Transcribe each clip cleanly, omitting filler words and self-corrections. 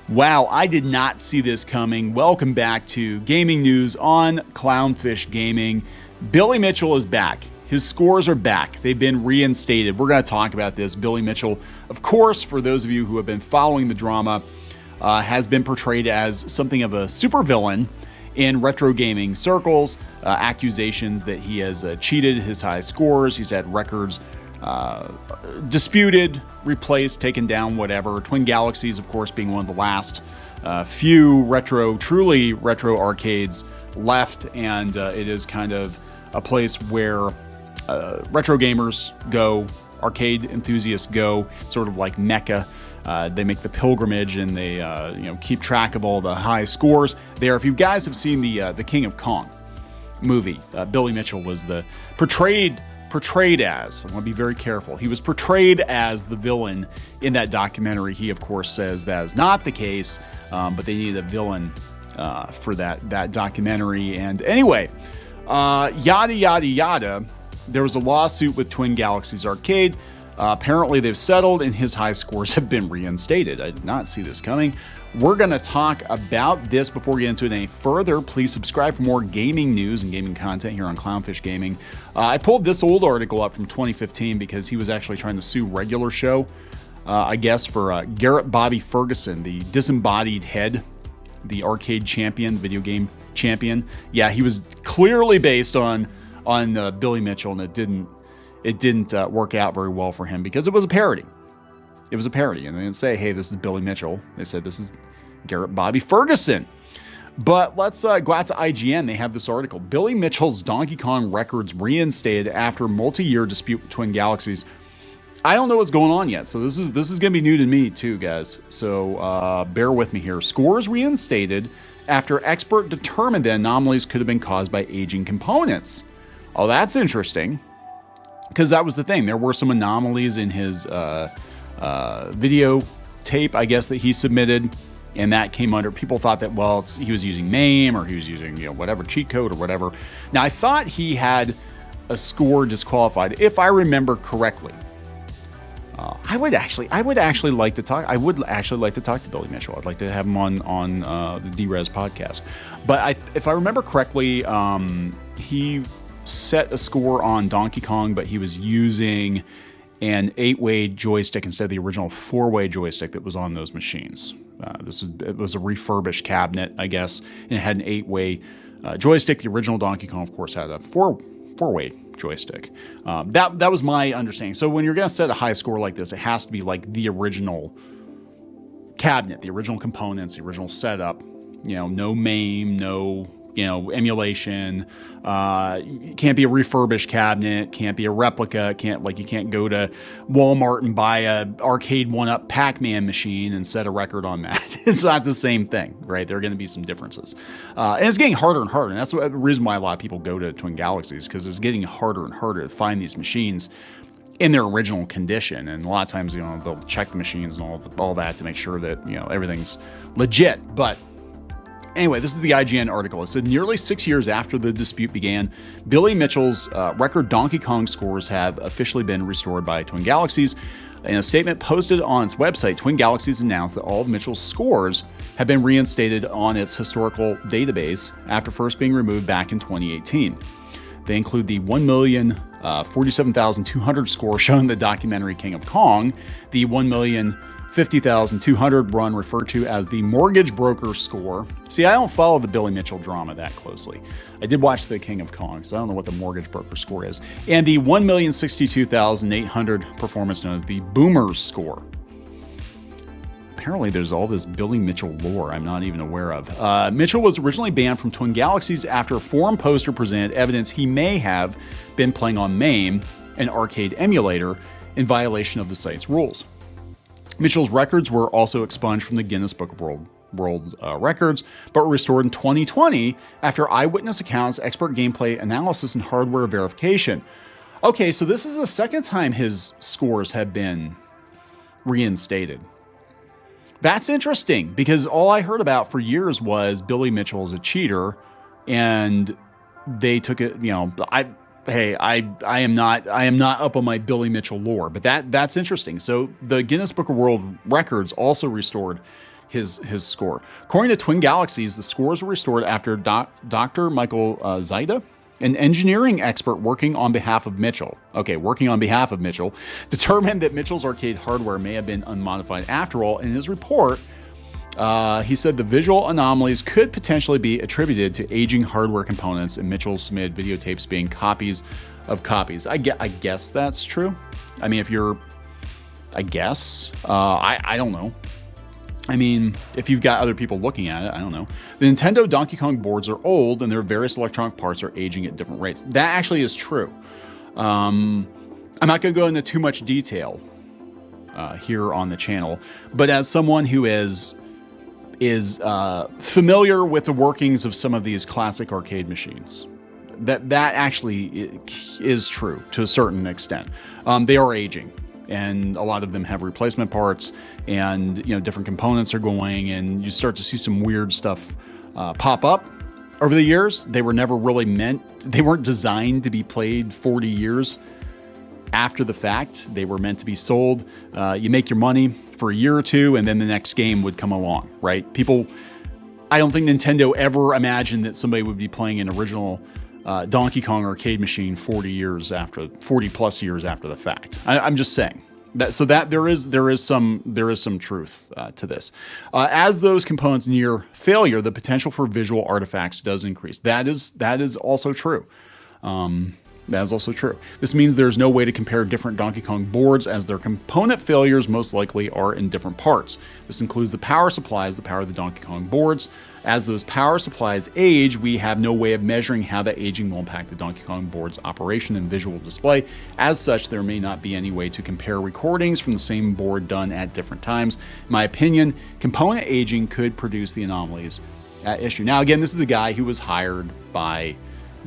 Wow, I did not see this coming. Welcome back to Gaming News on Clownfish Gaming. Billy Mitchell is back. His scores are back. They've been reinstated. We're going to talk about this. Billy Mitchell, of course, for those of you who have been following the drama, has been portrayed as something of a supervillain in retro gaming circles. Accusations that he has cheated his high scores. He's had records disputed, replaced, taken down, whatever. Twin Galaxies, of course, being one of the last few truly retro arcades left, and it is kind of a place where retro gamers go, arcade enthusiasts go, sort of like Mecca. They make the pilgrimage and they keep track of all the high scores there. If you guys have seen the King of Kong movie, Billy Mitchell was portrayed as, I want to be very careful, he was portrayed as the villain in that documentary. He, of course, says that is not the case, but they needed a villain for that documentary. And anyway, yada, yada, yada. There was a lawsuit with Twin Galaxies Arcade. Apparently they've settled and his high scores have been reinstated. I did not see this coming. We're going to talk about this before we get into it any further. Please subscribe for more gaming news and gaming content here on Clownfish Gaming. I pulled this old article up from 2015 because he was actually trying to sue Regular Show, I guess, for Garrett Bobby Ferguson, the disembodied head, the arcade champion, video game champion. Yeah, he was clearly based on Billy Mitchell, and it didn't work out very well for him because it was a parody. It was a parody, and they didn't say, hey, this is Billy Mitchell. They said, this is Garrett Bobby Ferguson. But let's go out to IGN. They have this article. Billy Mitchell's Donkey Kong records reinstated after multi-year dispute with Twin Galaxies. I don't know what's going on yet, so this is going to be new to me too, guys. So bear with me here. Scores reinstated after expert determined that anomalies could have been caused by aging components. Oh, that's interesting, because that was the thing. There were some anomalies in his video tape, I guess, that he submitted, and that came under, people thought that, well, he was using MAME, or he was using, whatever cheat code or whatever. Now, I thought he had a score disqualified, if I remember correctly. I would actually like to talk to Billy Mitchell. I'd like to have him on the D-Res podcast. But if I remember correctly, he set a score on Donkey Kong, but he was using an 8-way joystick instead of the original 4-way joystick that was on those machines. It was a refurbished cabinet, I guess, and it had an 8-way joystick. The original Donkey Kong, of course, had a 4-way joystick. That was my understanding. So when you're going to set a high score like this, it has to be like the original cabinet, the original components, the original setup. No MAME, no emulation. Can't be a refurbished cabinet, can't be a replica, you can't go to Walmart and buy a arcade 1-up Pac-Man machine and set a record on that. It's not the same thing, right? There are going to be some differences. And it's getting harder and harder. And that's the reason why a lot of people go to Twin Galaxies, because it's getting harder and harder to find these machines in their original condition. And a lot of times, they'll check the machines and all that to make sure that, everything's legit. But anyway, this is the IGN article. It said nearly 6 years after the dispute began, Billy Mitchell's record Donkey Kong scores have officially been restored by Twin Galaxies. In a statement posted on its website, Twin Galaxies announced that all of Mitchell's scores have been reinstated on its historical database after first being removed back in 2018. They include the 1,047,200 score shown in the documentary King of Kong, the 1,050,200 run referred to as the mortgage broker score. See, I don't follow the Billy Mitchell drama that closely. I did watch the King of Kong, so I don't know what the mortgage broker score is. And the 1,062,800 performance known as the Boomers score. Apparently there's all this Billy Mitchell lore I'm not even aware of. Mitchell was originally banned from Twin Galaxies after a forum poster presented evidence he may have been playing on MAME, an arcade emulator, in violation of the site's rules. Mitchell's records were also expunged from the Guinness Book of World Records, but were restored in 2020 after eyewitness accounts, expert gameplay analysis, and hardware verification. Okay, so this is the second time his scores have been reinstated. That's interesting, because all I heard about for years was Billy Mitchell is a cheater, and they took it, I am not up on my Billy Mitchell lore, but that's interesting. So the Guinness Book of World Records also restored his score. According to Twin Galaxies, the scores were restored after Dr. Michael Zaida, an engineering expert working on behalf of Mitchell, determined that Mitchell's arcade hardware may have been unmodified after all. In his report, he said the visual anomalies could potentially be attributed to aging hardware components and Mitchell's SMID videotapes being copies of copies. I guess that's true. I mean, I don't know. I mean, if you've got other people looking at it, I don't know. The Nintendo Donkey Kong boards are old and their various electronic parts are aging at different rates. That actually is true. I'm not going to go into too much detail here on the channel, but as someone who is familiar with the workings of some of these classic arcade machines, that actually is true to a certain extent. They are aging. And a lot of them have replacement parts, and different components are going, and you start to see some weird stuff pop up over the years. They were never really they weren't designed to be played 40 years after the fact. They were meant to be sold. You make your money for a year or two, and then the next game would come along, right? I don't think Nintendo ever imagined that somebody would be playing an original Donkey Kong arcade machine 40 plus years after the fact. I'm just saying that there is some truth to this. As those components near failure, the potential for visual artifacts does increase. That is also true. That is also true. This means there's no way to compare different Donkey Kong boards, as their component failures most likely are in different parts. This includes the power supplies, the power of the Donkey Kong boards. As those power supplies age, we have no way of measuring how that aging will impact the Donkey Kong board's operation and visual display. As such, there may not be any way to compare recordings from the same board done at different times. In my opinion, component aging could produce the anomalies at issue. Now, again, this is a guy who was hired by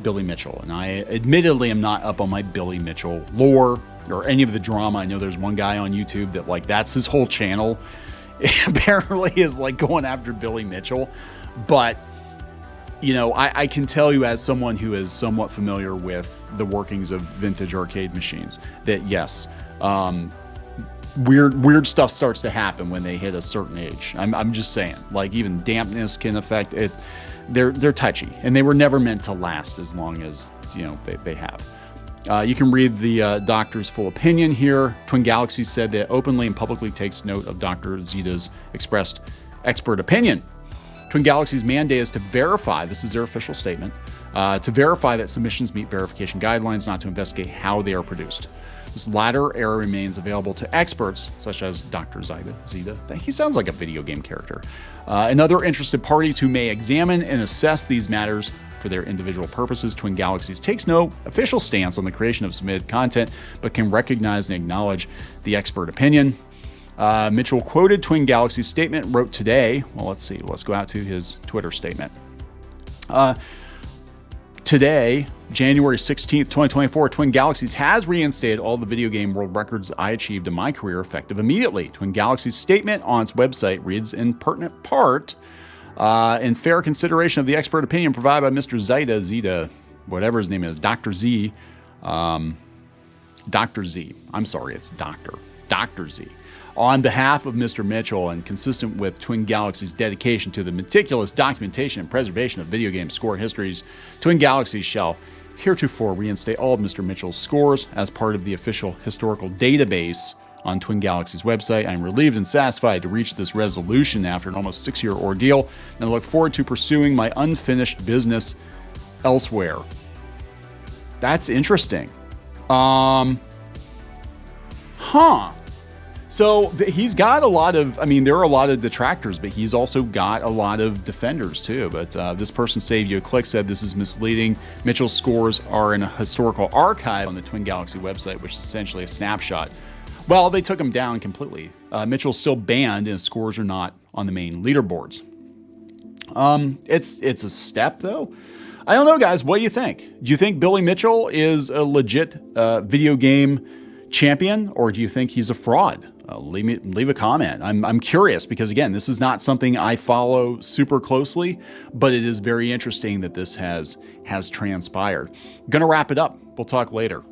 Billy Mitchell, and I admittedly am not up on my Billy Mitchell lore or any of the drama. I know there's one guy on YouTube that that's his whole channel. Apparently is going after Billy Mitchell. But, I can tell you, as someone who is somewhat familiar with the workings of vintage arcade machines, that yes, weird stuff starts to happen when they hit a certain age. I'm just saying, even dampness can affect it. They're touchy, and they were never meant to last as long as they have. You can read the doctor's full opinion here. Twin Galaxies said that openly and publicly takes note of Dr. Zita's expressed expert opinion. Twin Galaxies' mandate is to verify, this is their official statement, to verify that submissions meet verification guidelines, not to investigate how they are produced. This latter area remains available to experts such as Dr. Zita. He sounds like a video game character. And other interested parties who may examine and assess these matters for their individual purposes. Twin Galaxies takes no official stance on the creation of submitted content, but can recognize and acknowledge the expert opinion. Mitchell quoted Twin Galaxies' statement, wrote today. Well, let's see. Let's go out to his Twitter statement. Today, January 16th, 2024, Twin Galaxies has reinstated all the video game world records I achieved in my career effective immediately. Twin Galaxies' statement on its website reads in pertinent part, in fair consideration of the expert opinion provided by Mr. Zita, whatever his name is, Dr. Z. Dr. Z. I'm sorry, it's Dr. Z. On behalf of Mr. Mitchell, and consistent with Twin Galaxies' dedication to the meticulous documentation and preservation of video game score histories, Twin Galaxies shall heretofore reinstate all of Mr. Mitchell's scores as part of the official historical database on Twin Galaxies' website. I am relieved and satisfied to reach this resolution after an almost 6-year ordeal, and I look forward to pursuing my unfinished business elsewhere. That's interesting. So he's got a lot of, there are a lot of detractors, but he's also got a lot of defenders too. But this person, Save You a Click, said this is misleading. Mitchell's scores are in a historical archive on the Twin Galaxy website, which is essentially a snapshot. Well, they took him down completely. Mitchell's still banned, and his scores are not on the main leaderboards. It's a step, though. I don't know, guys. What do you think? Do you think Billy Mitchell is a legit video game champion, or do you think he's a fraud? Leave a comment. I'm curious, because again, this is not something I follow super closely, but it is very interesting that this has transpired. Gonna wrap it up. We'll talk later.